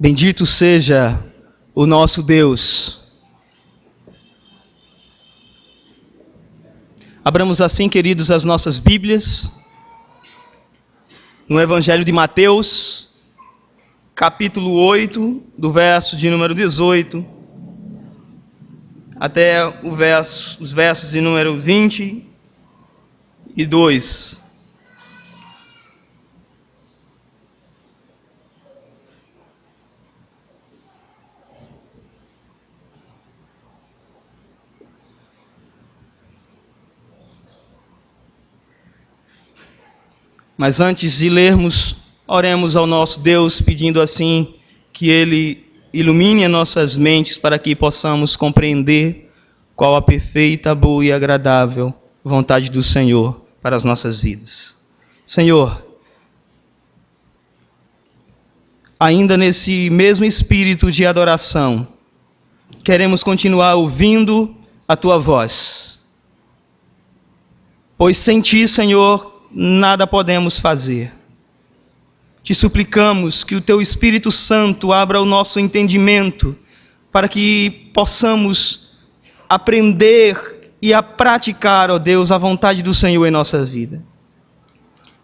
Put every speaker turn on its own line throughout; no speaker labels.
Bendito seja o nosso Deus. Abramos assim, queridos, as nossas Bíblias, no Evangelho de Mateus, capítulo 8, do verso de número 18, até os versos de número 22. Mas antes de lermos, oremos ao nosso Deus, pedindo assim que Ele ilumine as nossas mentes para que possamos compreender qual a perfeita, boa e agradável vontade do Senhor para as nossas vidas. Senhor, ainda nesse mesmo espírito de adoração, queremos continuar ouvindo a Tua voz. Pois sem Ti, Senhor, nada podemos fazer. Te suplicamos que o Teu Espírito Santo abra o nosso entendimento para que possamos aprender e a praticar, ó Deus, a vontade do Senhor em nossa vida.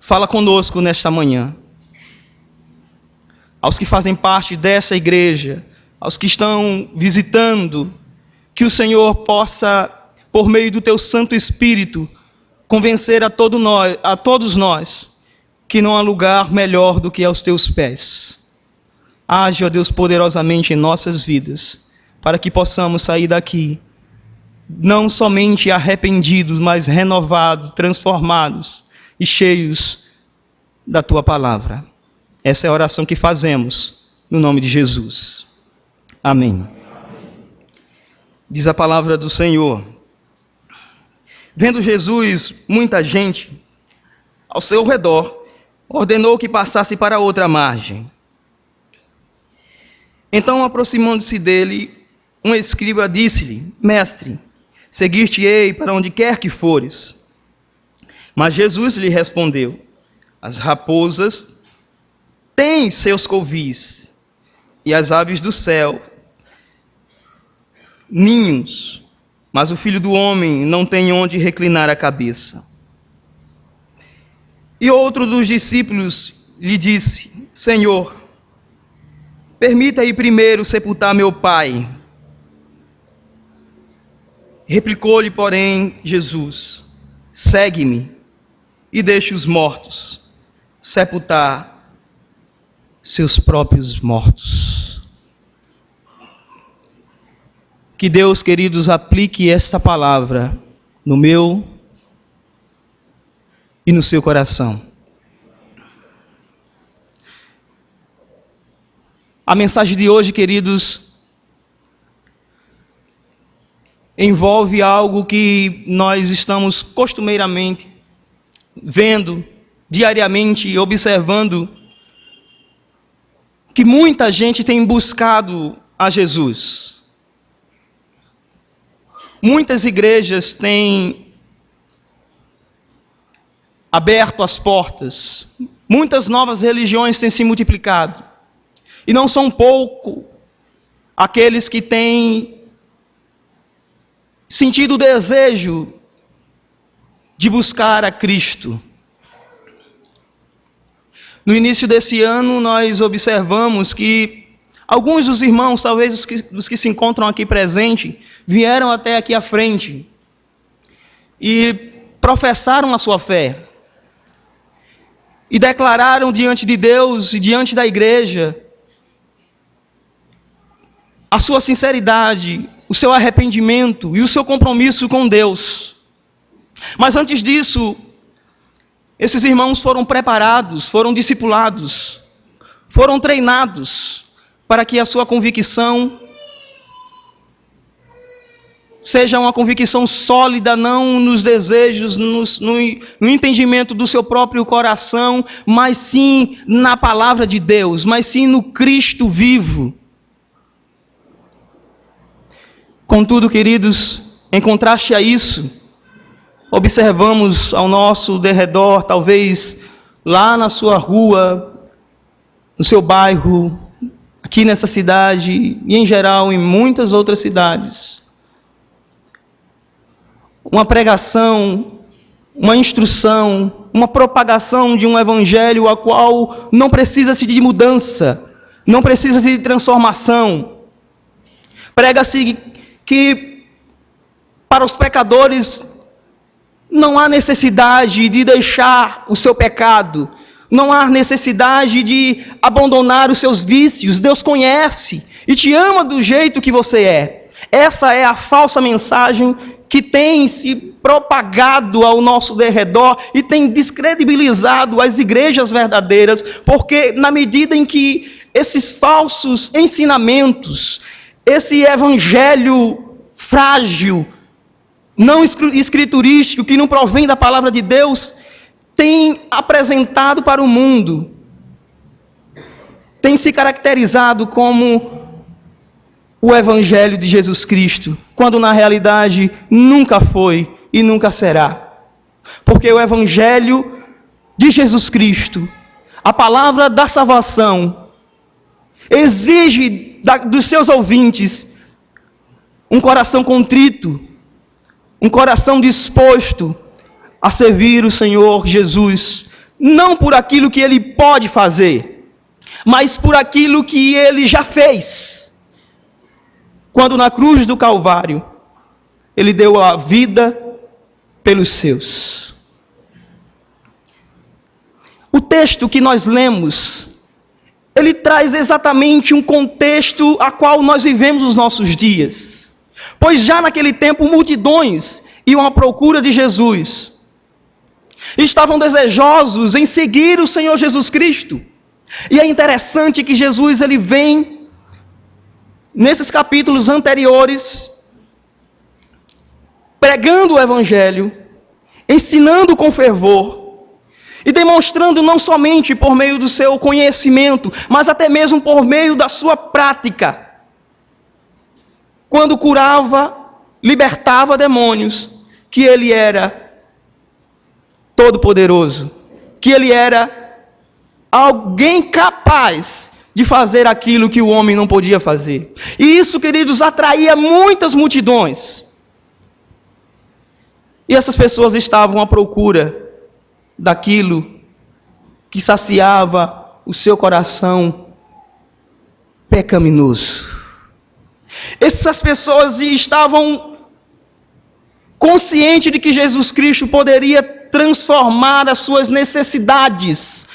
Fala conosco nesta manhã. Aos que fazem parte dessa igreja, aos que estão visitando, que o Senhor possa, por meio do Teu Santo Espírito, convencer a todos nós que não há lugar melhor do que aos Teus pés. Age, ó Deus, poderosamente em nossas vidas, para que possamos sair daqui, não somente arrependidos, mas renovados, transformados e cheios da Tua palavra. Essa é a oração que fazemos, no nome de Jesus. Amém. Diz a palavra do Senhor: vendo Jesus muita gente ao seu redor, ordenou que passasse para outra margem. Então, aproximando-se dele, um escriba disse-lhe: Mestre, seguir-te-ei para onde quer que fores. Mas Jesus lhe respondeu: as raposas têm seus covis, e as aves do céu ninhos, mas o Filho do Homem não tem onde reclinar a cabeça. E outro dos discípulos lhe disse: Senhor, permita ir primeiro sepultar meu pai. Replicou-lhe, porém, Jesus: segue-me e deixe os mortos sepultar seus próprios mortos. Que Deus, queridos, aplique esta palavra no meu e no seu coração. A mensagem de hoje, queridos, envolve algo que nós estamos costumeiramente vendo, diariamente, e observando, que muita gente tem buscado a Jesus. Muitas igrejas têm aberto as portas, muitas novas religiões têm se multiplicado, e não são pouco aqueles que têm sentido o desejo de buscar a Cristo. No início desse ano, nós observamos que alguns dos irmãos, talvez os que se encontram aqui presentes, vieram até aqui à frente e professaram a sua fé. E declararam diante de Deus e diante da igreja a sua sinceridade, o seu arrependimento e o seu compromisso com Deus. Mas antes disso, esses irmãos foram preparados, foram discipulados, foram treinados para que a sua convicção seja uma convicção sólida, não nos desejos, no entendimento do seu próprio coração, mas sim na palavra de Deus, mas sim no Cristo vivo. Contudo, queridos, em contraste a isso, observamos ao nosso derredor, talvez lá na sua rua, no seu bairro, aqui nessa cidade e, em geral, em muitas outras cidades, uma pregação, uma instrução, uma propagação de um evangelho a qual não precisa-se de mudança, não precisa-se de transformação. Prega-se que para os pecadores não há necessidade de deixar o seu pecado, não há necessidade de abandonar os seus vícios. Deus conhece e te ama do jeito que você é. Essa é a falsa mensagem que tem se propagado ao nosso derredor e tem descredibilizado as igrejas verdadeiras, porque na medida em que esses falsos ensinamentos, esse evangelho frágil, não escriturístico, que não provém da palavra de Deus, tem apresentado para o mundo, tem se caracterizado como o Evangelho de Jesus Cristo, quando na realidade nunca foi e nunca será. Porque o Evangelho de Jesus Cristo, a palavra da salvação, exige dos seus ouvintes um coração contrito, um coração disposto a servir o Senhor Jesus, não por aquilo que Ele pode fazer, mas por aquilo que Ele já fez. Quando na cruz do Calvário, Ele deu a vida pelos seus. O texto que nós lemos, ele traz exatamente um contexto a qual nós vivemos os nossos dias. Pois já naquele tempo, multidões iam à procura de Jesus. Estavam desejosos em seguir o Senhor Jesus Cristo. E é interessante que Jesus ele vem, nesses capítulos anteriores, pregando o Evangelho, ensinando com fervor, e demonstrando não somente por meio do seu conhecimento, mas até mesmo por meio da sua prática. Quando curava, libertava demônios, que Ele era todo-poderoso, que Ele era alguém capaz de fazer aquilo que o homem não podia fazer. E isso, queridos, atraía muitas multidões. E essas pessoas estavam à procura daquilo que saciava o seu coração pecaminoso. Essas pessoas estavam conscientes de que Jesus Cristo poderia transformar as suas necessidades,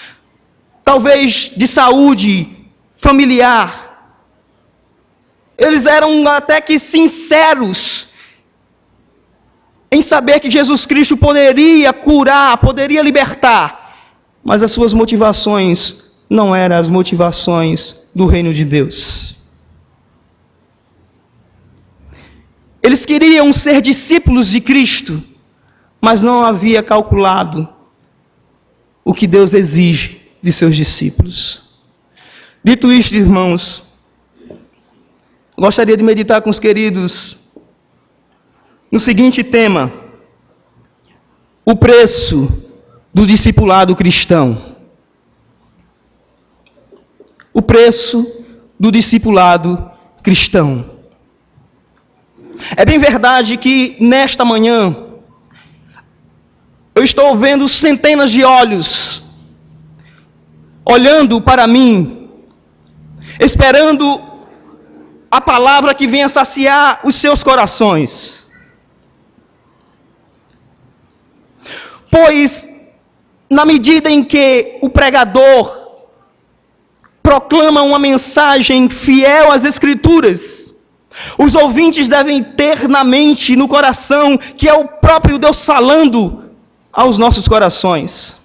talvez de saúde familiar. Eles eram até que sinceros em saber que Jesus Cristo poderia curar, poderia libertar, mas as suas motivações não eram as motivações do reino de Deus. Eles queriam ser discípulos de Cristo, mas não havia calculado o que Deus exige de seus discípulos. Dito isto, irmãos, gostaria de meditar com os queridos no seguinte tema: o preço do discipulado cristão. O preço do discipulado cristão. É bem verdade que nesta manhã eu estou vendo centenas de olhos olhando para mim, esperando a palavra que venha saciar os seus corações. Pois, na medida em que o pregador proclama uma mensagem fiel às Escrituras, os ouvintes devem ter na mente, no coração, que é o próprio Deus falando aos nossos corações.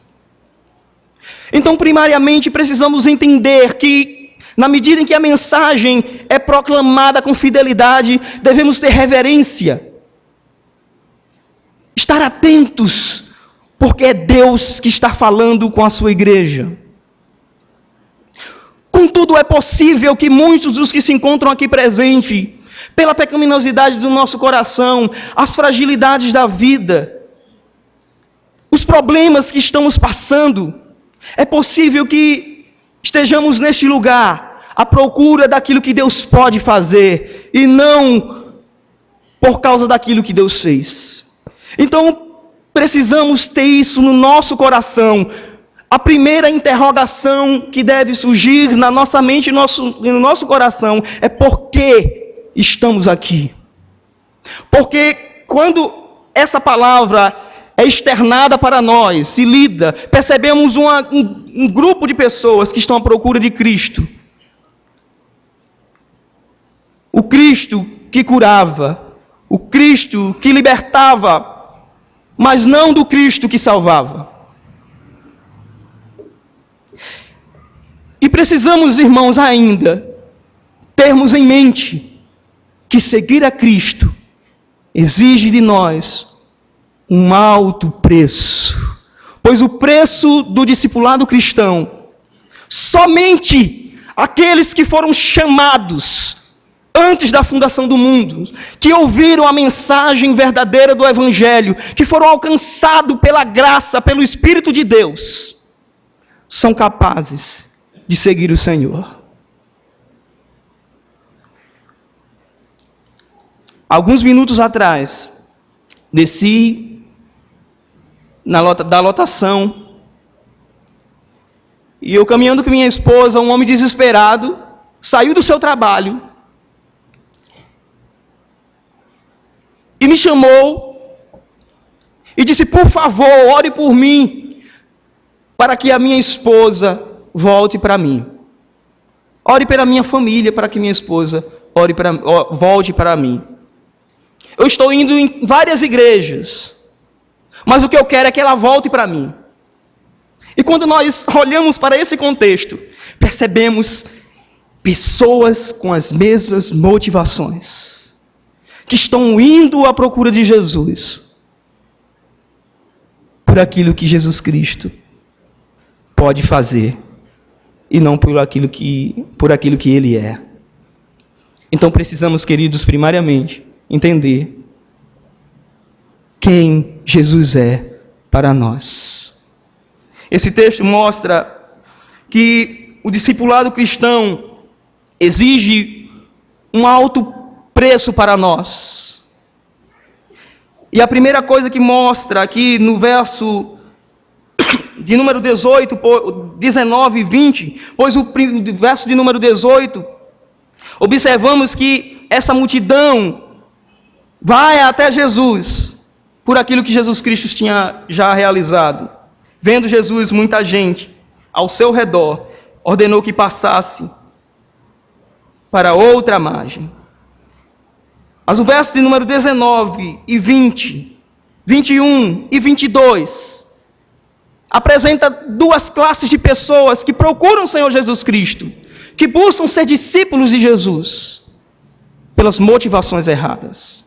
Então, primariamente, precisamos entender que, na medida em que a mensagem é proclamada com fidelidade, devemos ter reverência, estar atentos, porque é Deus que está falando com a sua igreja. Contudo, é possível que muitos dos que se encontram aqui presentes, pela pecaminosidade do nosso coração, as fragilidades da vida, os problemas que estamos passando, é possível que estejamos neste lugar à procura daquilo que Deus pode fazer e não por causa daquilo que Deus fez. Então, precisamos ter isso no nosso coração. A primeira interrogação que deve surgir na nossa mente e no nosso coração é: por que estamos aqui? Porque quando essa palavra é externada para nós, se lida, percebemos um grupo de pessoas que estão à procura de Cristo. O Cristo que curava, o Cristo que libertava, mas não do Cristo que salvava. E precisamos, irmãos, ainda termos em mente que seguir a Cristo exige de nós um alto preço. Pois o preço do discipulado cristão, somente aqueles que foram chamados antes da fundação do mundo, que ouviram a mensagem verdadeira do Evangelho, que foram alcançados pela graça, pelo Espírito de Deus, são capazes de seguir o Senhor. Alguns minutos atrás, desci da lotação, e eu caminhando com minha esposa, um homem desesperado, saiu do seu trabalho, e me chamou, e disse: por favor, ore por mim, para que a minha esposa volte para mim. Ore pela minha família, para que minha esposa volte para mim. Eu estou indo em várias igrejas, mas o que eu quero é que ela volte para mim. E quando nós olhamos para esse contexto, percebemos pessoas com as mesmas motivações, que estão indo à procura de Jesus, por aquilo que Jesus Cristo pode fazer, e não por aquilo que Ele é. Então precisamos, queridos, primariamente, entender quem Jesus é para nós. Esse texto mostra que o discipulado cristão exige um alto preço para nós. E a primeira coisa que mostra aqui no verso de número 18, 19 e 20, pois o verso de número 18, observamos que essa multidão vai até Jesus por aquilo que Jesus Cristo tinha já realizado. Vendo Jesus, muita gente ao seu redor, ordenou que passasse para outra margem. Mas o verso de número 19 e 20, 21 e 22, apresenta duas classes de pessoas que procuram o Senhor Jesus Cristo, que buscam ser discípulos de Jesus, pelas motivações erradas.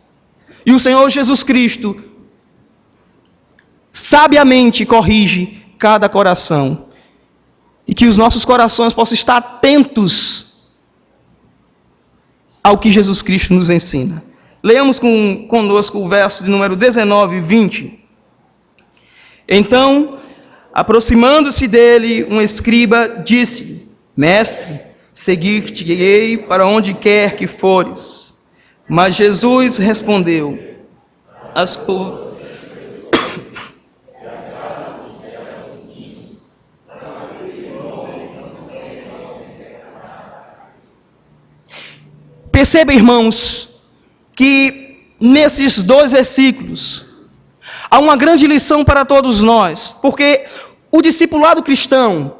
E o Senhor Jesus Cristo sabiamente corrige cada coração, e que os nossos corações possam estar atentos ao que Jesus Cristo nos ensina. Leamos conosco o verso de número 19 e 20. Então, aproximando-se dele, um escriba disse: Mestre, seguir-te-ei para onde quer que fores. Mas Jesus respondeu: Perceba, irmãos, que nesses dois versículos há uma grande lição para todos nós, porque o discipulado cristão,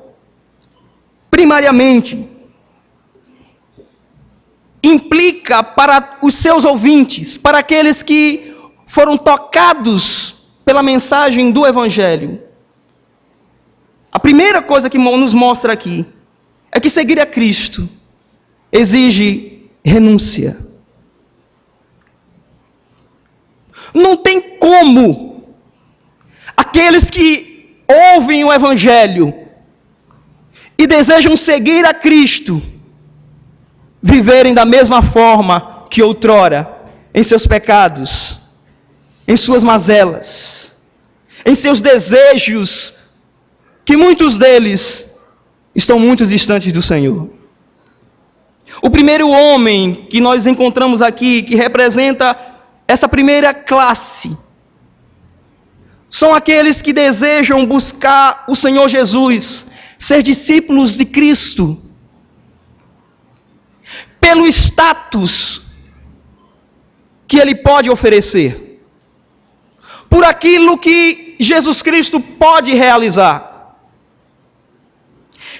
primariamente, implica para os seus ouvintes, para aqueles que foram tocados pela mensagem do Evangelho. A primeira coisa que nos mostra aqui é que seguir a Cristo exige renúncia. Não tem como aqueles que ouvem o Evangelho e desejam seguir a Cristo viverem da mesma forma que outrora, em seus pecados, em suas mazelas, em seus desejos, que muitos deles estão muito distantes do Senhor. O primeiro homem que nós encontramos aqui, que representa essa primeira classe, são aqueles que desejam buscar o Senhor Jesus, ser discípulos de Cristo, pelo status que Ele pode oferecer, por aquilo que Jesus Cristo pode realizar.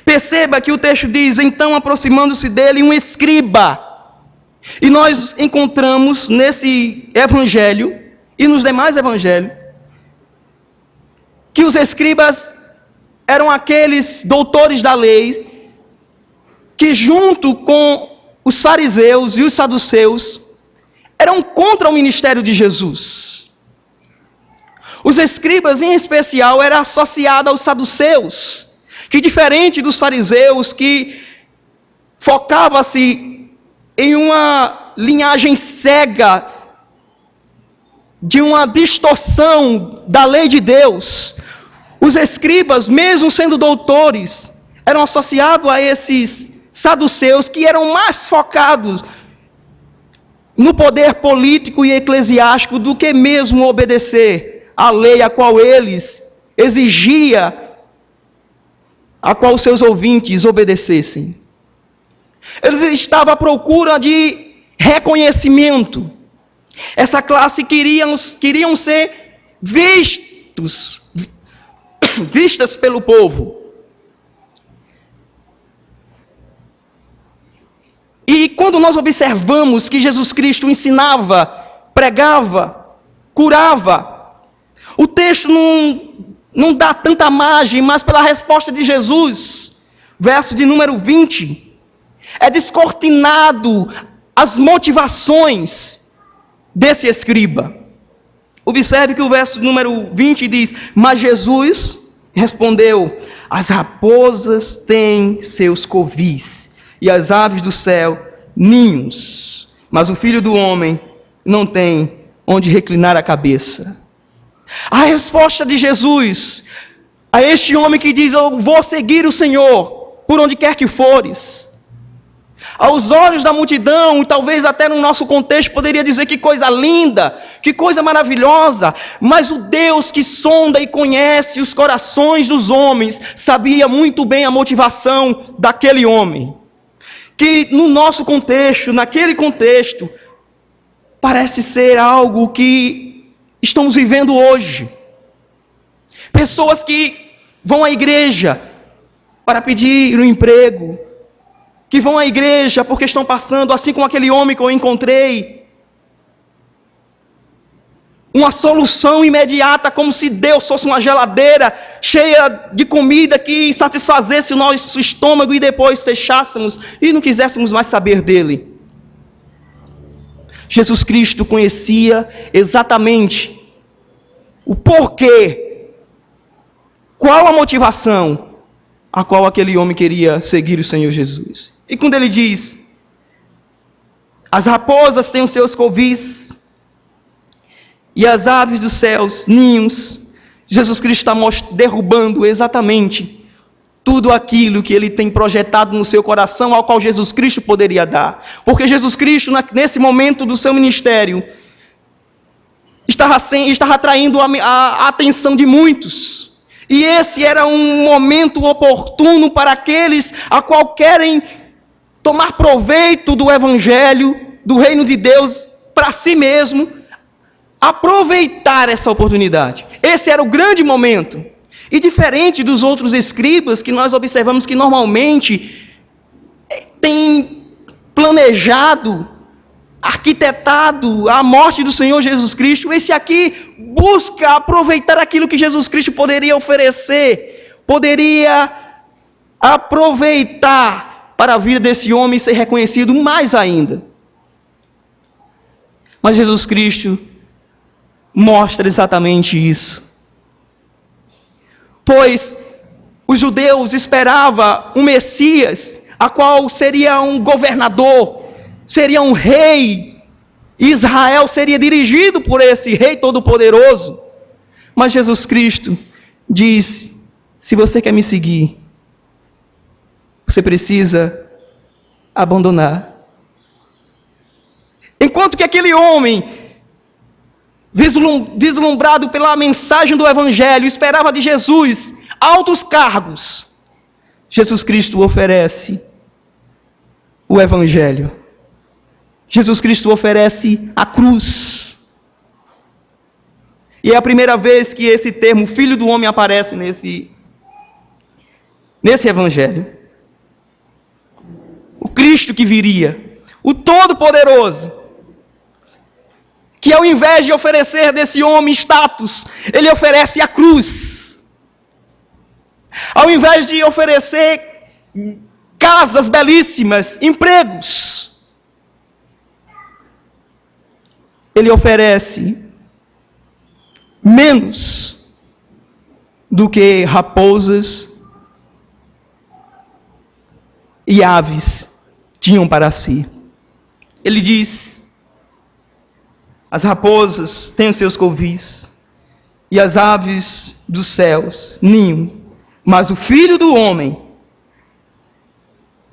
Perceba que o texto diz, então aproximando-se dele um escriba. E nós encontramos nesse evangelho, e nos demais evangelhos, que os escribas eram aqueles doutores da lei, que junto com os fariseus e os saduceus, eram contra o ministério de Jesus. Os escribas, em especial, eram associados aos saduceus, que diferente dos fariseus, que focava-se em uma linhagem cega, de uma distorção da lei de Deus, os escribas, mesmo sendo doutores, eram associados a esses saduceus, que eram mais focados no poder político e eclesiástico do que mesmo obedecer à lei a qual eles exigia, a qual os seus ouvintes obedecessem. Eles estavam à procura de reconhecimento. Essa classe queriam ser vistas pelo povo. E quando nós observamos que Jesus Cristo ensinava, pregava, curava, o texto não dá tanta margem, mas pela resposta de Jesus, verso de número 20, é descortinado as motivações desse escriba. Observe que o verso número 20 diz, mas Jesus respondeu, as raposas têm seus covis, e as aves do céu ninhos, mas o Filho do Homem não tem onde reclinar a cabeça. A resposta de Jesus a este homem que diz, eu vou seguir o Senhor, por onde quer que fores. Aos olhos da multidão, e talvez até no nosso contexto, poderia dizer que coisa linda, que coisa maravilhosa, mas o Deus que sonda e conhece os corações dos homens, sabia muito bem a motivação daquele homem, que no nosso contexto, naquele contexto, parece ser algo que estamos vivendo hoje. Pessoas que vão à igreja para pedir um emprego, que vão à igreja porque estão passando, assim como aquele homem que eu encontrei, uma solução imediata, como se Deus fosse uma geladeira cheia de comida que satisfazesse o nosso estômago e depois fechássemos e não quiséssemos mais saber dele. Jesus Cristo conhecia exatamente o porquê, qual a motivação a qual aquele homem queria seguir o Senhor Jesus. E quando ele diz, as raposas têm os seus covis, e as aves dos céus, ninhos, Jesus Cristo está derrubando exatamente tudo aquilo que ele tem projetado no seu coração, ao qual Jesus Cristo poderia dar. Porque Jesus Cristo, nesse momento do seu ministério, estava atraindo a atenção de muitos. E esse era um momento oportuno para aqueles a qual querem tomar proveito do Evangelho, do reino de Deus, para si mesmo, aproveitar essa oportunidade. Esse era o grande momento. E diferente dos outros escribas, que nós observamos que normalmente têm planejado, arquitetado a morte do Senhor Jesus Cristo, esse aqui busca aproveitar aquilo que Jesus Cristo poderia oferecer, poderia aproveitar para a vida desse homem ser reconhecido mais ainda. Mas Jesus Cristo mostra exatamente isso. Pois os judeus esperavam um Messias, a qual seria um governador, seria um rei. Israel seria dirigido por esse rei todo-poderoso. Mas Jesus Cristo diz, se você quer me seguir, você precisa abandonar Enquanto que aquele homem, vislumbrado pela mensagem do Evangelho, esperava de Jesus altos cargos, Jesus Cristo oferece o Evangelho. Jesus Cristo oferece a cruz. E é a primeira vez que esse termo, Filho do Homem, aparece nesse Evangelho. O Cristo que viria, o Todo-Poderoso, que ao invés de oferecer desse homem status, ele oferece a cruz. Ao invés de oferecer casas belíssimas, empregos, ele oferece menos do que raposas e aves tinham para si. Ele diz: as raposas têm os seus covis, e as aves dos céus ninho, mas o Filho do Homem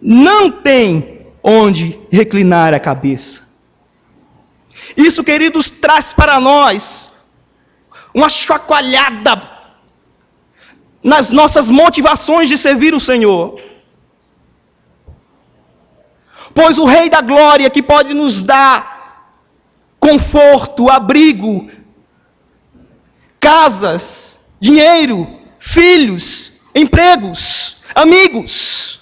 não tem onde reclinar a cabeça. Isso, queridos, traz para nós uma chacoalhada nas nossas motivações de servir o Senhor. Pois o Rei da Glória, que pode nos dar conforto, abrigo, casas, dinheiro, filhos, empregos, amigos,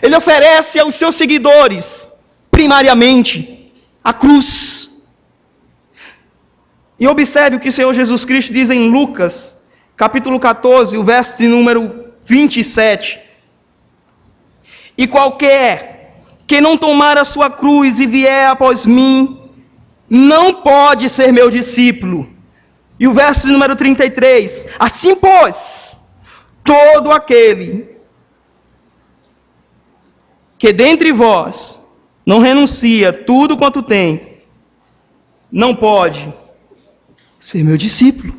ele oferece aos seus seguidores, primariamente, a cruz. E observe o que o Senhor Jesus Cristo diz em Lucas, capítulo 14, o verso de número 27. E qualquer que não tomar a sua cruz e vier após mim, não pode ser meu discípulo. E o verso de número 33. Assim, pois, todo aquele que dentre vós não renuncia tudo quanto tem, não pode ser meu discípulo.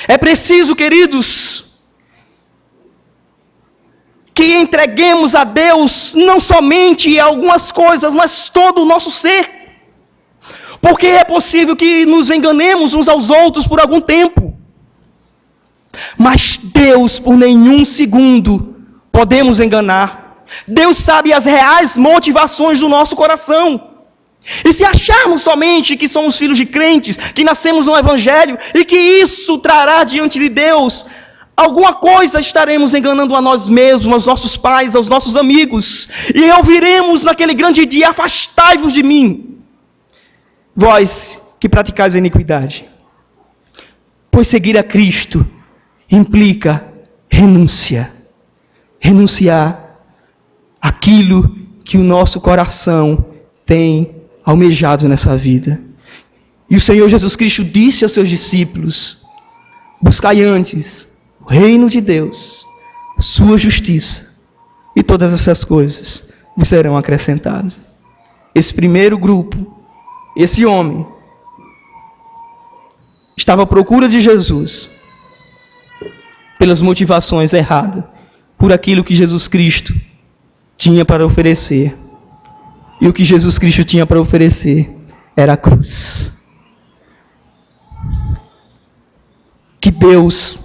É preciso, queridos, que entreguemos a Deus não somente algumas coisas, mas todo o nosso ser. Porque é possível que nos enganemos uns aos outros por algum tempo. Mas Deus, por nenhum segundo, podemos enganar. Deus sabe as reais motivações do nosso coração. E se acharmos somente que somos filhos de crentes, que nascemos no Evangelho, e que isso trará diante de Deus alguma coisa, estaremos enganando a nós mesmos, aos nossos pais, aos nossos amigos. E ouviremos naquele grande dia: afastai-vos de mim, vós que praticais a iniquidade. Pois seguir a Cristo implica renúncia. Renunciar aquilo que o nosso coração tem almejado nessa vida. E o Senhor Jesus Cristo disse aos seus discípulos: buscai antes o reino de Deus, a sua justiça, e todas essas coisas vos serão acrescentadas. Esse primeiro grupo, esse homem, estava à procura de Jesus pelas motivações erradas, por aquilo que Jesus Cristo tinha para oferecer. E o que Jesus Cristo tinha para oferecer era a cruz. Que Deus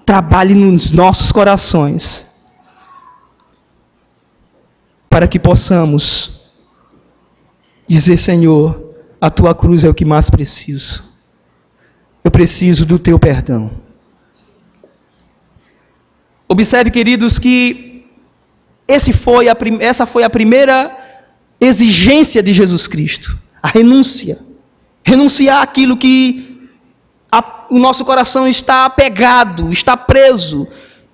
trabalhe nos nossos corações, para que possamos dizer: Senhor, a tua cruz é o que mais preciso. Eu preciso do teu perdão. Observe, queridos, que essa foi a primeira exigência de Jesus Cristo, a renúncia. Renunciar àquilo que o nosso coração está apegado, está preso.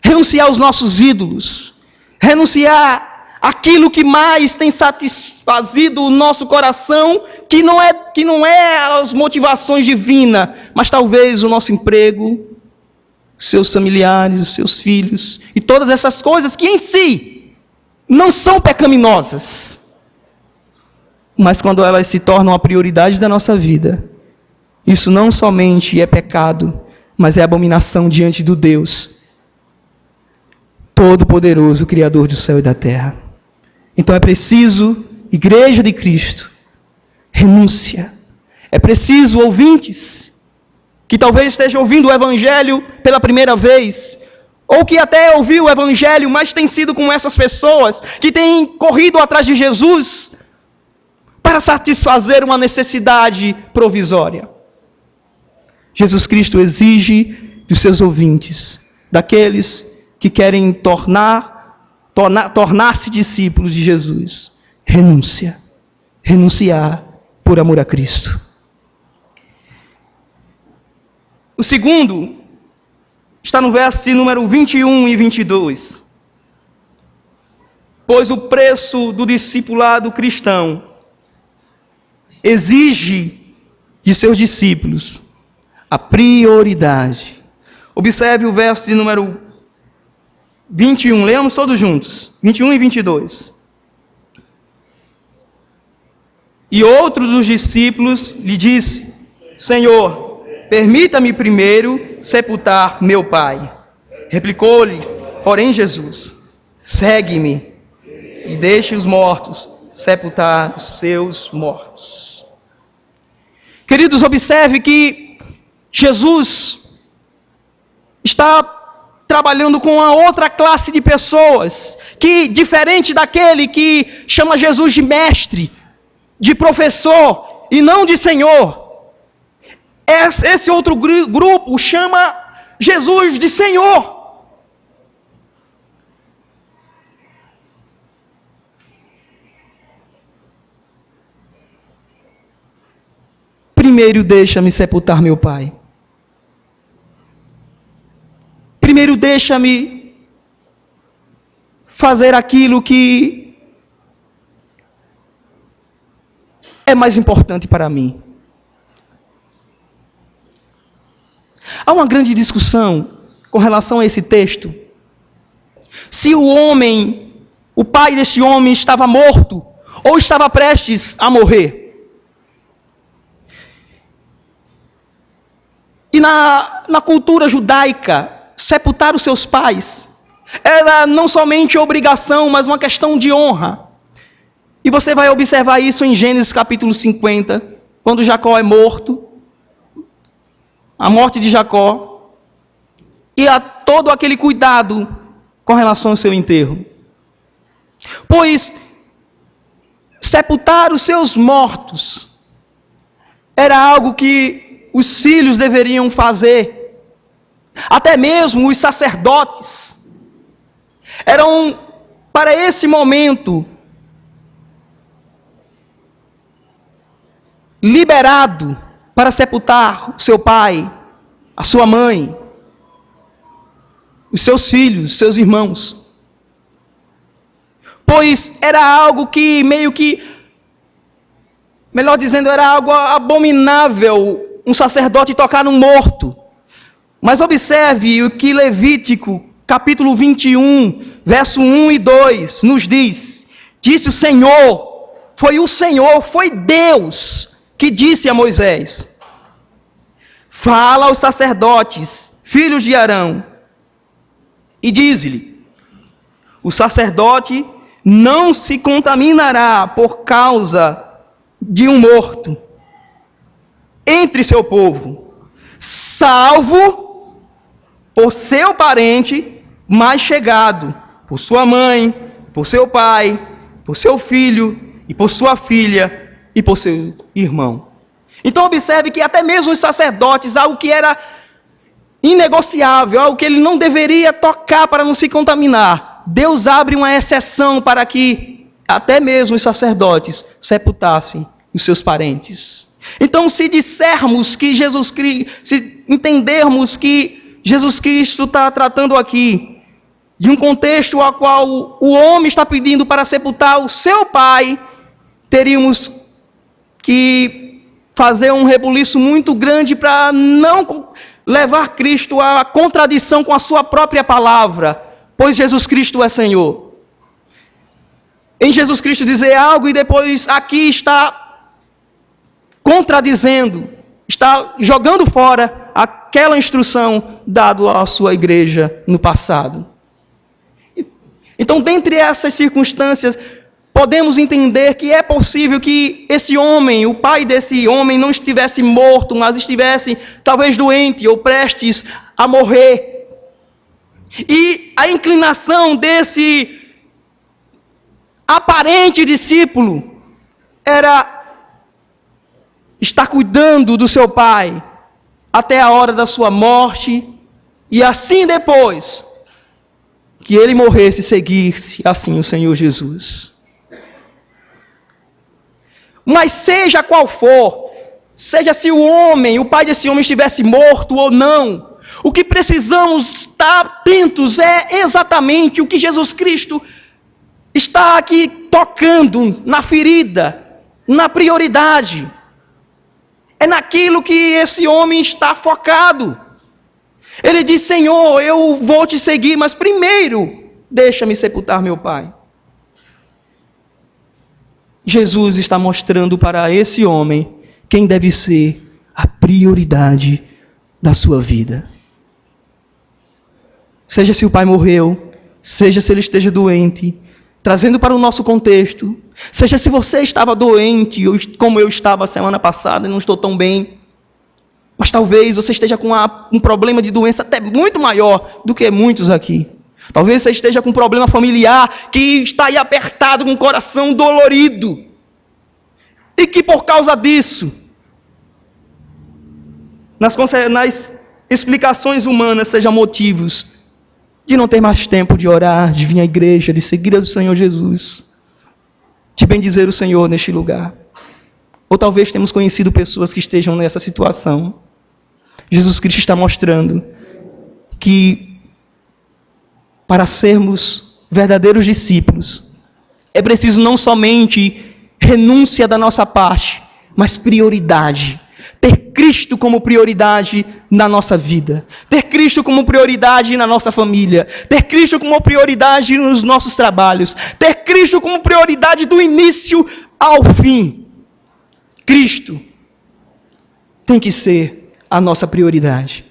Renunciar aos nossos ídolos. Renunciar àquilo que mais tem satisfazido o nosso coração, que não é as motivações divinas, mas talvez o nosso emprego, seus familiares, seus filhos, e todas essas coisas que em si não são pecaminosas, mas quando elas se tornam a prioridade da nossa vida, isso não somente é pecado, mas é abominação diante do Deus Todo-Poderoso, Criador do céu e da terra. Então é preciso, Igreja de Cristo, renúncia. É preciso, ouvintes, que talvez estejam ouvindo o Evangelho pela primeira vez, ou que até ouviu o Evangelho, mas tem sido como essas pessoas que têm corrido atrás de Jesus para satisfazer uma necessidade provisória. Jesus Cristo exige dos seus ouvintes, daqueles que querem tornar-se discípulos de Jesus, renúncia. Renunciar por amor a Cristo. O segundo está no verso número 21 e 22. Pois o preço do discipulado cristão exige de seus discípulos a prioridade. Observe o verso de número 21, leamos todos juntos, 21 e 22. E outro dos discípulos lhe disse: Senhor, permita-me primeiro sepultar meu pai. Replicou-lhe, porém, Jesus: segue-me e deixe os mortos sepultar os seus mortos. Queridos, observe que Jesus está trabalhando com uma outra classe de pessoas, que, diferente daquele que chama Jesus de mestre, de professor e não de Senhor, esse outro grupo chama Jesus de Senhor. Primeiro deixa-me sepultar meu pai. Primeiro deixa-me fazer aquilo que é mais importante para mim. Há uma grande discussão com relação a esse texto. Se o pai desse homem estava morto ou estava prestes a morrer. E na cultura judaica, sepultar os seus pais era não somente obrigação, mas uma questão de honra. E você vai observar isso em Gênesis capítulo 50, quando Jacó é morto, a morte de Jacó, e há todo aquele cuidado com relação ao seu enterro. Pois sepultar os seus mortos era algo que os filhos deveriam fazer, até mesmo os sacerdotes eram, para esse momento, liberado para sepultar o seu pai, a sua mãe, os seus filhos, os seus irmãos. Pois era algo que melhor dizendo, era algo abominável um sacerdote tocar num morto. Mas observe o que Levítico, capítulo 21, verso 1 e 2, nos diz. Disse o Senhor, foi Deus que disse a Moisés: fala aos sacerdotes, filhos de Arão, e diz-lhe: o sacerdote não se contaminará por causa de um morto entre seu povo, salvo por seu parente mais chegado, por sua mãe, por seu pai, por seu filho e por sua filha e por seu irmão. Então observe que até mesmo os sacerdotes, algo que era inegociável, algo que ele não deveria tocar para não se contaminar, Deus abre uma exceção para que até mesmo os sacerdotes sepultassem os seus parentes. Então, se dissermos que se entendermos que Jesus Cristo está tratando aqui de um contexto ao qual o homem está pedindo para sepultar o seu pai, teríamos que fazer um rebuliço muito grande para não levar Cristo à contradição com a sua própria palavra, pois Jesus Cristo é Senhor. Em Jesus Cristo dizer algo e depois aqui está contradizendo, está jogando fora aquela instrução dada à sua igreja no passado. Então, dentre essas circunstâncias, podemos entender que é possível que esse homem, o pai desse homem, não estivesse morto, mas estivesse talvez doente ou prestes a morrer. E a inclinação desse aparente discípulo era estar cuidando do seu pai até a hora da sua morte, e assim depois que ele morresse, seguir-se assim o Senhor Jesus. Mas seja qual for, seja se o homem, o pai desse homem estivesse morto ou não, o que precisamos estar atentos é exatamente o que Jesus Cristo está aqui tocando na ferida, na prioridade. É naquilo que esse homem está focado. Ele diz: Senhor, eu vou te seguir, mas primeiro deixa-me sepultar meu pai. Jesus está mostrando para esse homem quem deve ser a prioridade da sua vida. Seja se o pai morreu, seja se ele esteja doente, trazendo para o nosso contexto, seja se você estava doente, como eu estava semana passada e não estou tão bem, mas talvez você esteja com um problema de doença até muito maior do que muitos aqui. Talvez você esteja com um problema familiar que está aí apertado, com o coração dolorido. E que por causa disso, nas explicações humanas, sejam motivos de não ter mais tempo de orar, de vir à igreja, de seguir ao Senhor Jesus, de bendizer o Senhor neste lugar. Ou talvez temos conhecido pessoas que estejam nessa situação. Jesus Cristo está mostrando que para sermos verdadeiros discípulos, é preciso não somente renúncia da nossa parte, mas prioridade. Ter Cristo como prioridade na nossa vida. Ter Cristo como prioridade na nossa família. Ter Cristo como prioridade nos nossos trabalhos. Ter Cristo como prioridade do início ao fim. Cristo tem que ser a nossa prioridade.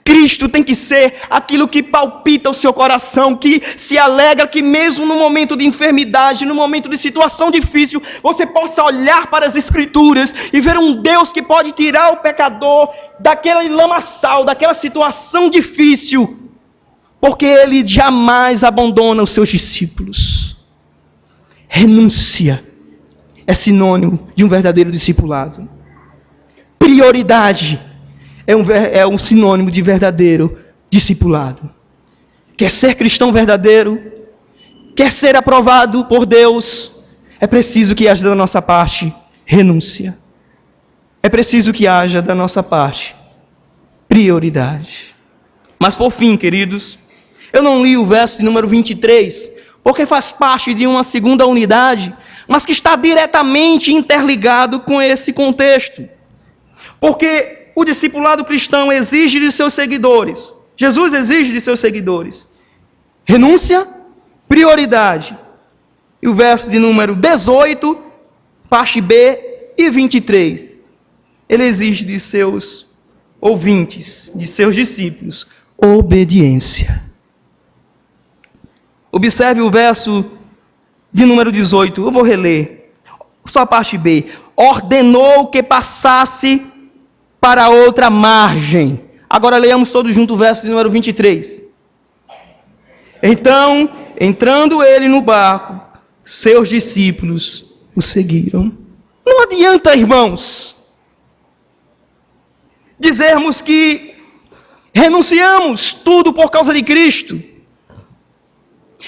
Cristo tem que ser aquilo que palpita o seu coração, que se alegra que mesmo no momento de enfermidade, no momento de situação difícil, você possa olhar para as Escrituras e ver um Deus que pode tirar o pecador daquele lamaçal, daquela situação difícil, porque Ele jamais abandona os seus discípulos. Renúncia é sinônimo de um verdadeiro discipulado. Prioridade é um sinônimo de verdadeiro discipulado. Quer ser cristão verdadeiro? Quer ser aprovado por Deus? É preciso que haja da nossa parte renúncia. É preciso que haja da nossa parte prioridade. Mas por fim, queridos, eu não li o verso de número 23, porque faz parte de uma segunda unidade, mas que está diretamente interligado com esse contexto. Porque o discipulado cristão exige de seus seguidores, Jesus exige de seus seguidores, renúncia, prioridade. E o verso de número 18, parte B e 23, ele exige de seus ouvintes, de seus discípulos, obediência. Observe o verso de número 18, eu vou reler, só a parte B. Ordenou que passasse para outra margem. Agora leiamos todos juntos o verso de número 23. Então, entrando ele no barco, seus discípulos o seguiram. Não adianta, irmãos, dizermos que renunciamos tudo por causa de Cristo.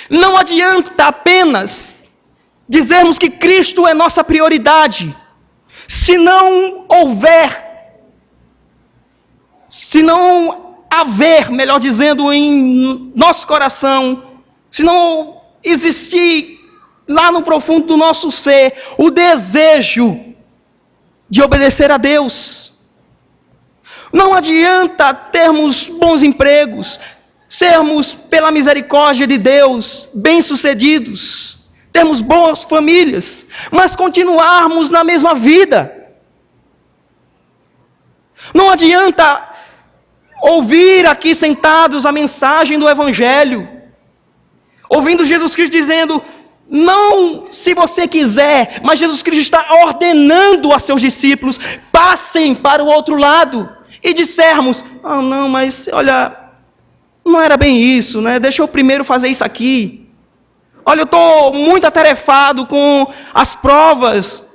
Não adianta apenas dizermos que Cristo é nossa prioridade, se não haver, melhor dizendo, em nosso coração, se não existir lá no profundo do nosso ser o desejo de obedecer a Deus. Não adianta termos bons empregos, sermos, pela misericórdia de Deus, bem-sucedidos, termos boas famílias, mas continuarmos na mesma vida. Não adianta ouvir aqui sentados a mensagem do Evangelho, ouvindo Jesus Cristo dizendo: Não se você quiser, mas Jesus Cristo está ordenando a seus discípulos: passem para o outro lado. E dissermos: ah, não, mas olha, não era bem isso, né? Deixa eu primeiro fazer isso aqui. Olha, eu estou muito atarefado com as provas,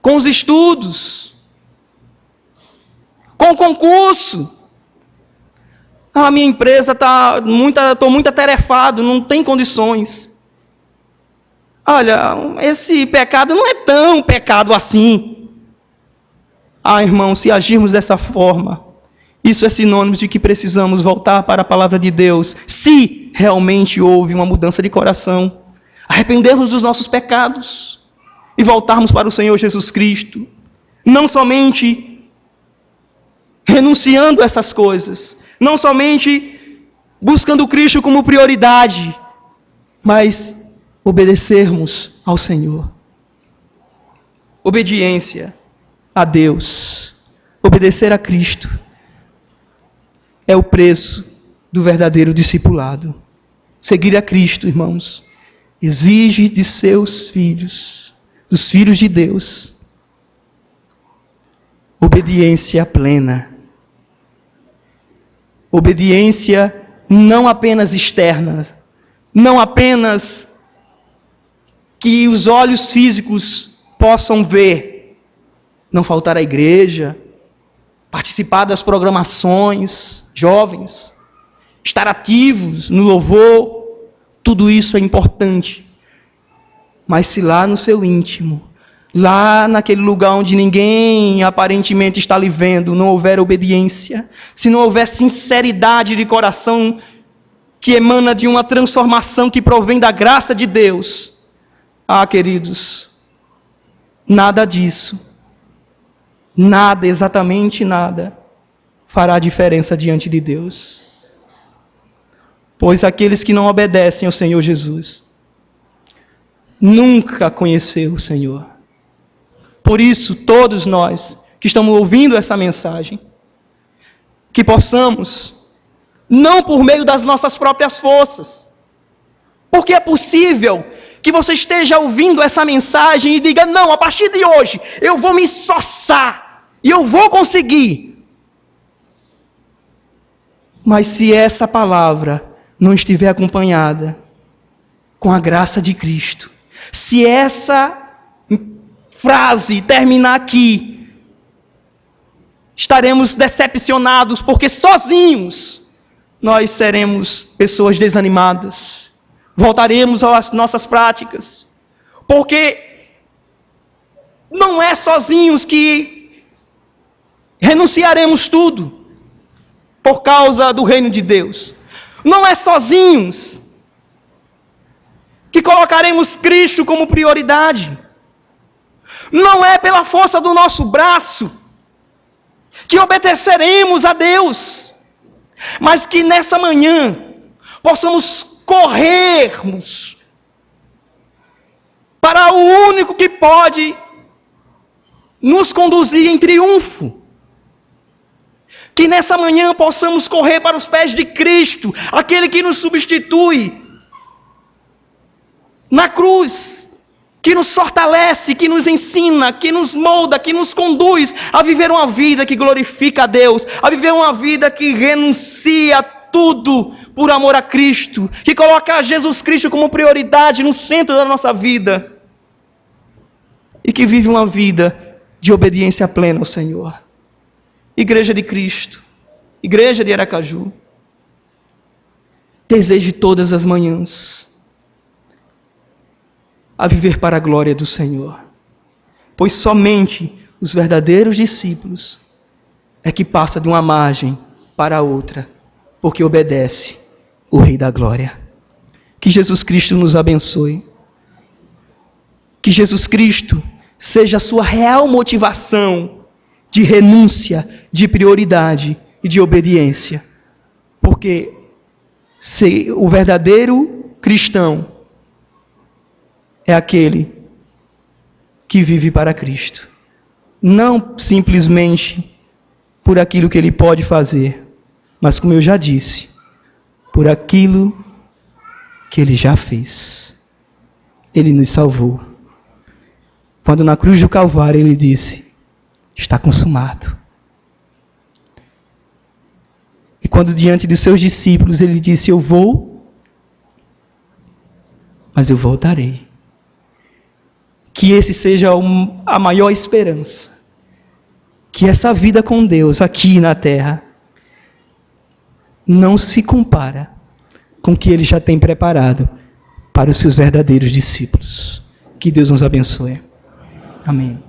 com os estudos, com o concurso. A minha empresa estou muito atarefado, não tem condições. Olha, esse pecado não é tão pecado assim. Ah, irmão, se agirmos dessa forma, isso é sinônimo de que precisamos voltar para a palavra de Deus, se realmente houve uma mudança de coração, arrependermos dos nossos pecados e voltarmos para o Senhor Jesus Cristo, não somente renunciando a essas coisas, não somente buscando Cristo como prioridade, mas obedecermos ao Senhor. Obediência a Deus, obedecer a Cristo, é o preço do verdadeiro discipulado. Seguir a Cristo, irmãos, exige de seus filhos, dos filhos de Deus, obediência plena. Obediência não apenas externa, não apenas que os olhos físicos possam ver, não faltar à igreja, participar das programações, jovens, estar ativos no louvor, tudo isso é importante. Mas se lá no seu íntimo, lá naquele lugar onde ninguém aparentemente está lhe vendo, não houver obediência, se não houver sinceridade de coração que emana de uma transformação que provém da graça de Deus, ah, queridos, nada disso, nada, exatamente nada, fará diferença diante de Deus. Pois aqueles que não obedecem ao Senhor Jesus, nunca conheceu o Senhor. Por isso, todos nós que estamos ouvindo essa mensagem, que possamos, não por meio das nossas próprias forças, porque é possível que você esteja ouvindo essa mensagem e diga: não, a partir de hoje eu vou me esforçar e eu vou conseguir. Mas se essa palavra não estiver acompanhada com a graça de Cristo, se essa frase terminar aqui, estaremos decepcionados, porque sozinhos nós seremos pessoas desanimadas, voltaremos às nossas práticas, porque não é sozinhos que renunciaremos tudo por causa do reino de Deus, não é sozinhos que colocaremos Cristo como prioridade, não é pela força do nosso braço que obedeceremos a Deus, mas que nessa manhã possamos corrermos para o único que pode nos conduzir em triunfo. Que nessa manhã possamos correr para os pés de Cristo, aquele que nos substitui na cruz, que nos fortalece, que nos ensina, que nos molda, que nos conduz a viver uma vida que glorifica a Deus, a viver uma vida que renuncia tudo por amor a Cristo, que coloca Jesus Cristo como prioridade no centro da nossa vida e que vive uma vida de obediência plena ao Senhor. Igreja de Cristo, Igreja de Aracaju, deseje todas as manhãs a viver para a glória do Senhor, pois somente os verdadeiros discípulos é que passa de uma margem para a outra, porque obedece o Rei da Glória. Que Jesus Cristo nos abençoe, que Jesus Cristo seja a sua real motivação de renúncia, de prioridade e de obediência, porque se o verdadeiro cristão é aquele que vive para Cristo, não simplesmente por aquilo que ele pode fazer, mas, como eu já disse, por aquilo que ele já fez. Ele nos salvou. Quando na cruz do Calvário Ele disse, está consumado. E quando diante dos seus discípulos Ele disse, eu vou, mas eu voltarei. Que esse seja a maior esperança. Que essa vida com Deus aqui na terra não se compara com o que Ele já tem preparado para os seus verdadeiros discípulos. Que Deus nos abençoe. Amém.